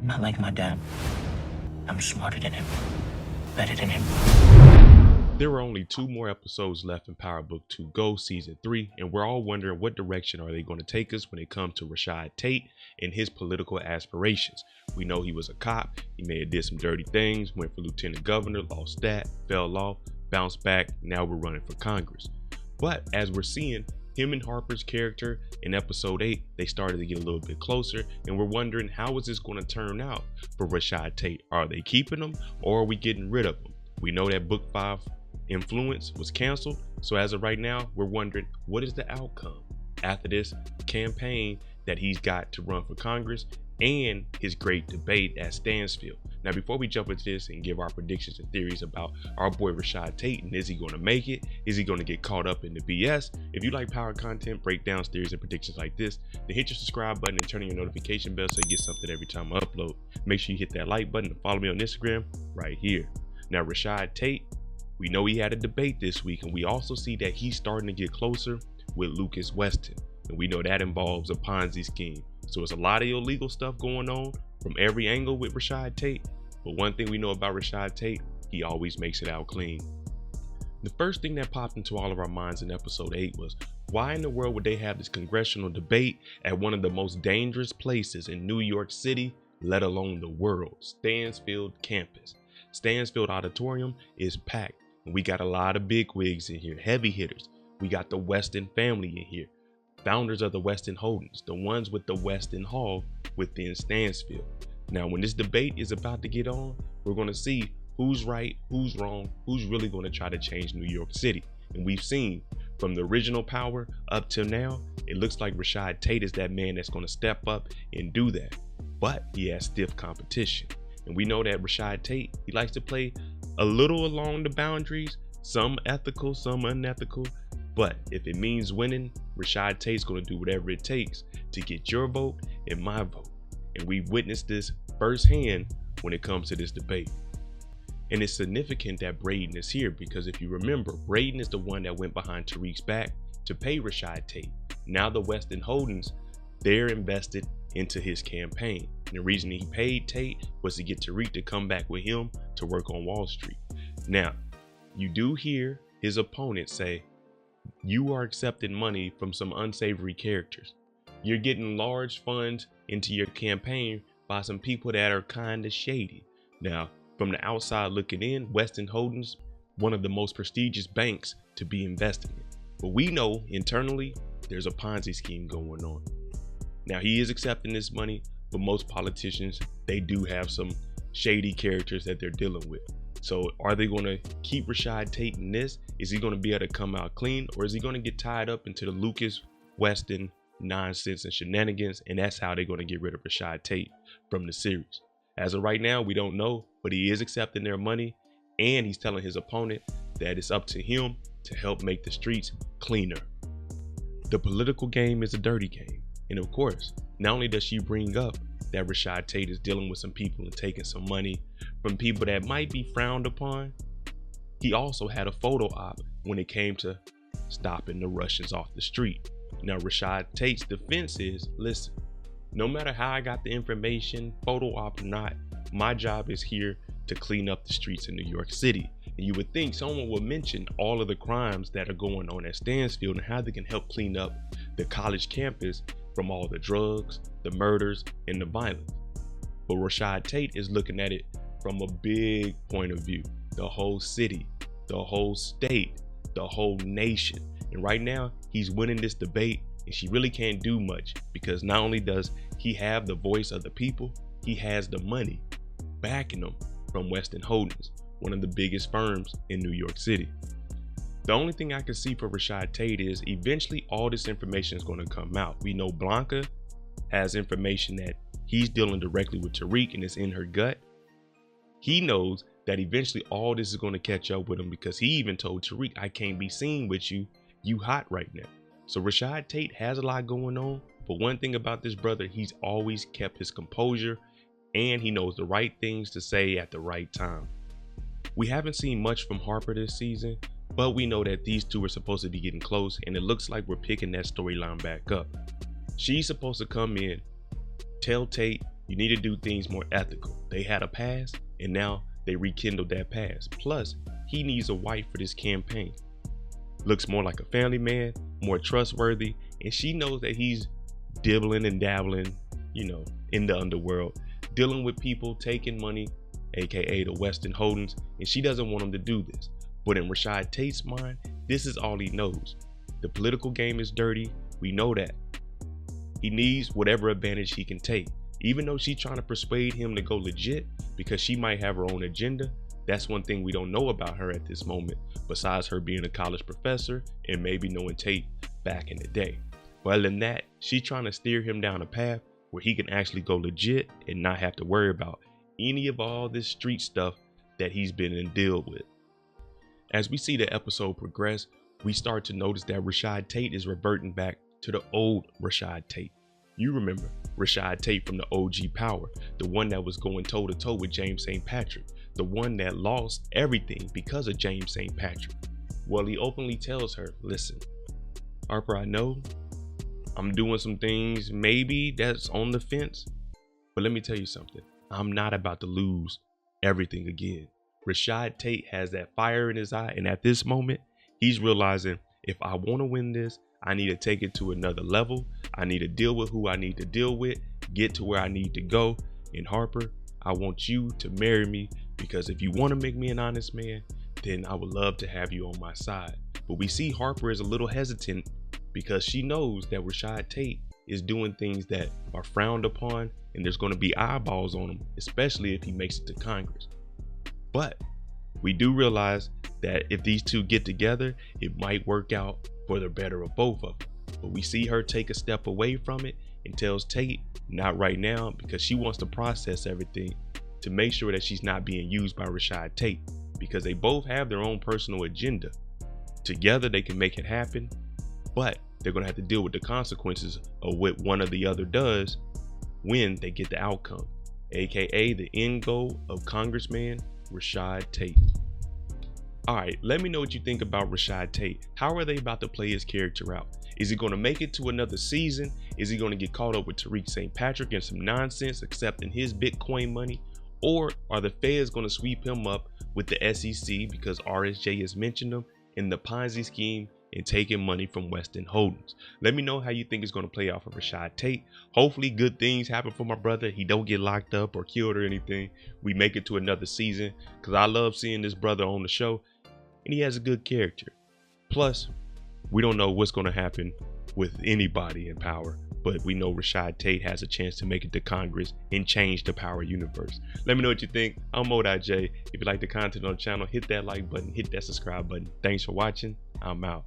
I'm not like my dad. I'm smarter than him. Better than him. There are only 2 more episodes left in Power Book 2 Go Season 3, and we're all wondering what direction are they going to take us when it comes to Rashad Tate and his political aspirations. We know he was a cop, he may have did some dirty things, went for lieutenant governor, lost that, fell off, bounced back, now we're running for Congress. But as we're seeing, him and Harper's character in episode 8, they started to get a little bit closer, and we're wondering how is this going to turn out for Rashad Tate? Are they keeping him or are we getting rid of him? We know that book 5 Influence was canceled, so as of right now, we're wondering what is the outcome after this campaign that he's got to run for Congress and his great debate at Stansfield. Now, before we jump into this and give our predictions and theories about our boy Rashad Tate, and is he going to make it? Is he going to get caught up in the BS? If you like power content, breakdowns, theories, and predictions like this, then hit your subscribe button and turn on your notification bell so you get something every time I upload. Make sure you hit that like button and follow me on Instagram right here. Now, Rashad Tate, we know he had a debate this week, and we also see that he's starting to get closer with Weston, and we know that involves a Ponzi scheme. So it's a lot of illegal stuff going on from every angle with Rashad Tate. But one thing we know about Rashad Tate, he always makes it out clean. The first thing that popped into all of our minds in episode 8 was, why in the world would they have this congressional debate at one of the most dangerous places in New York City, let alone the world, Stansfield campus? Stansfield Auditorium is packed, and we got a lot of bigwigs in here, heavy hitters. We got the Weston family in here, founders of the Weston Holdings, the ones with the Weston Hall within Stansfield. Now, when this debate is about to get on, we're going to see who's right, who's wrong, who's really going to try to change New York City. And we've seen from the original Power up till now, it looks like Rashad Tate is that man that's going to step up and do that. But he has stiff competition. And we know that Rashad Tate, he likes to play a little along the boundaries, some ethical, some unethical. But if it means winning, Rashad Tate's going to do whatever it takes to get your vote and my vote. And we've witnessed this firsthand when it comes to this debate. And it's significant that Brayden is here because if you remember, Brayden is the one that went behind Tariq's back to pay Rashad Tate. Now the Weston Holdings, they're invested into his campaign. And the reason he paid Tate was to get Tariq to come back with him to work on Wall Street. Now, you do hear his opponent say, you are accepting money from some unsavory characters. You're getting large funds into your campaign by some people that are kind of shady. Now, from the outside looking in, Weston Holdings, one of the most prestigious banks to be invested in. But we know internally there's a Ponzi scheme going on. Now, he is accepting this money, but most politicians, they do have some shady characters that they're dealing with. So are they going to keep Rashad Tate in this? Is he going to be able to come out clean, or is he going to get tied up into the Lucas Weston nonsense and shenanigans, and that's how they're going to get rid of Rashad Tate from the series? As of right now, we don't know, but he is accepting their money, and he's telling his opponent that it's up to him to help make the streets cleaner. The political game is a dirty game, and of course, not only does she bring up that Rashad Tate is dealing with some people and taking some money from people that might be frowned upon, he also had a photo op when it came to stopping the Russians off the street. Now, Rashad Tate's defense is, listen, no matter how I got the information, photo op or not, my job is here to clean up the streets in New York City. And you would think someone would mention all of the crimes that are going on at Stansfield and how they can help clean up the college campus from all the drugs, the murders, and the violence. But Rashad Tate is looking at it from a big point of view. The whole city, the whole state, the whole nation. And right now, he's winning this debate, and she really can't do much because not only does he have the voice of the people, he has the money backing him from Weston Holdings, one of the biggest firms in New York City. The only thing I can see for Rashad Tate is eventually all this information is going to come out. We know Blanca has information that he's dealing directly with Tariq and it's in her gut. He knows that eventually all this is going to catch up with him because he even told Tariq, I can't be seen with you. You hot right now. So Rashad Tate has a lot going on. But one thing about this brother, he's always kept his composure and he knows the right things to say at the right time. We haven't seen much from Harper this season, but we know that these two are supposed to be getting close, and it looks like we're picking that storyline back up. She's supposed to come in, tell Tate You need to do things more ethical. They had a past and now they rekindled that past. Plus, he needs a wife for this campaign. Looks more like a family man, more trustworthy, and she knows that he's dibbling and dabbling, in the underworld, dealing with people, taking money, aka the Weston holdings, and she doesn't want him to do this. But in Rashad Tate's mind, this is all he knows. The political game is dirty. We know that. He needs whatever advantage he can take. Even though she's trying to persuade him to go legit because she might have her own agenda, that's one thing we don't know about her at this moment, besides her being a college professor and maybe knowing Tate back in the day. But other than that, she's trying to steer him down a path where he can actually go legit and not have to worry about any of all this street stuff that he's been in deal with. As we see the episode progress, we start to notice that Rashad Tate is reverting back to the old Rashad Tate. You remember Rashad Tate from the OG Power, the one that was going toe to toe with James St. Patrick, the one that lost everything because of James St. Patrick. Well, he openly tells her, listen, Harper, I know I'm doing some things maybe that's on the fence, but let me tell you something. I'm not about to lose everything again. Rashad Tate has that fire in his eye, and at this moment, he's realizing if I want to win this, I need to take it to another level. I need to deal with who I need to deal with, get to where I need to go. And Harper, I want you to marry me, because if you want to make me an honest man, then I would love to have you on my side. But we see Harper is a little hesitant because she knows that Rashad Tate is doing things that are frowned upon, and there's going to be eyeballs on him, especially if he makes it to Congress. But we do realize that if these two get together, it might work out for the better of both of them. But we see her take a step away from it and tells Tate not right now, because she wants to process everything to make sure that she's not being used by Rashad Tate, because they both have their own personal agenda. Together they can make it happen, but they're going to have to deal with the consequences of what one or the other does when they get the outcome, aka the end goal of Congressman Rashad Tate. All right, let me know what you think about Rashad Tate. How are they about to play his character out? Is he going to make it to another season? Is he going to get caught up with Tariq St. Patrick and some nonsense accepting his Bitcoin money? Or are the feds going to sweep him up with the SEC because RSJ has mentioned him in the Ponzi scheme and taking money from Weston Holdings? Let me know how you think it's going to play out for Rashad Tate. Hopefully good things happen for my brother. He don't get locked up or killed or anything. We make it to another season, because I love seeing this brother on the show and he has a good character. Plus, we don't know what's going to happen with anybody in power, but we know Rashad Tate has a chance to make it to Congress and change the power universe. Let me know what you think. I'm Monet. If you like the content on the channel, hit that like button, hit that subscribe button. Thanks for watching. I'm out.